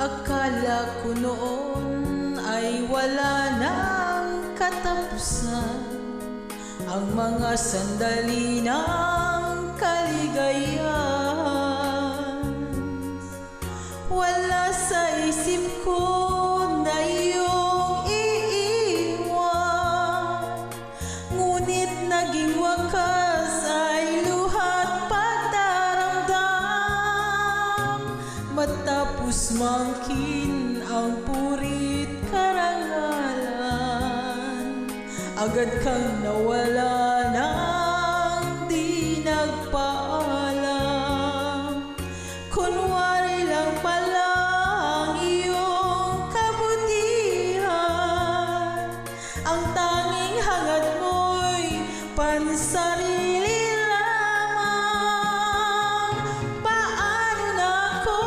Akala ko noon ay wala nang katapusan ang mga sandali ng kaligayahan. Wala sa isip ko na iyong iiwan, ngunit naging wakas ay luhat pagdaramdam. Matapos mangkin ang purit karangalan, agad kang nawala nang di nagpaalam. Kunwari lang pala ang iyong kabutihan, ang tanging hangad mo'y pansarili lamang. Paano na ako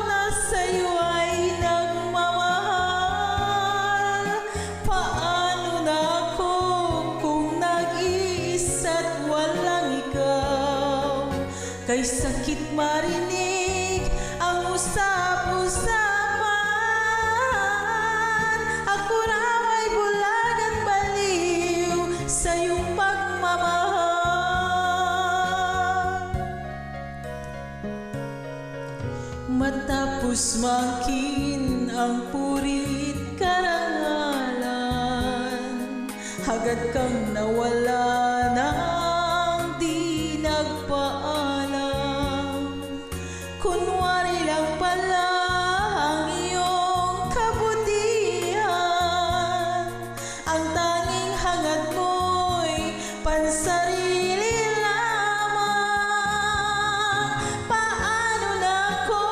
na sa'yo ay nagmamahal? Paano na ako kung nag-iisa't walang ikaw? Kay sakit marinig ang usap-usapan, ako raw ay bulag at baliw sa iyong pagmamahal. Matapos mangkin ang purit karangalan, agad kang nawala nang di nagpaalam. Kunwari lang pala ang iyong kabutihan, ang tanging hangad mo'y pansarili lamang. Paano na ako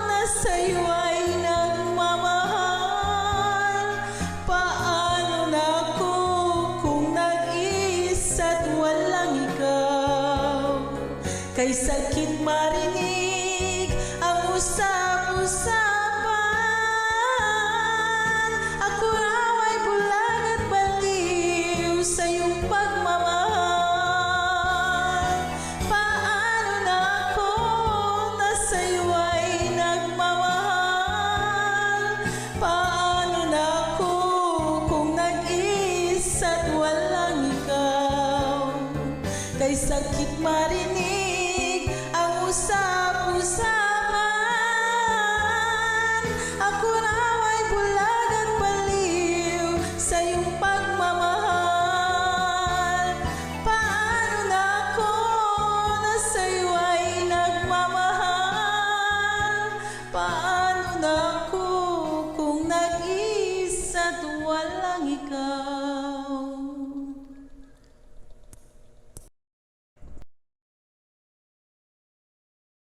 na sa'yo ay nagmamahal? Paano na ako kung nag-iisa't walang ikaw? Kay sakit marinig ang usap-usapan, ako raw ay bulag at baliw sa iyong pagmamahal. Paano na ako na sa'yo ay nagmamahal? Paano na ako kung nag-iisa't walang ikaw? Kay sakit marinig ang usap-usapan, ako raw ay bulag at baliw sa iyong pagmamahal. Paano na ako na sa'yo ay nagmamahal? Paano na ako kung nag-iisa't walang ikaw?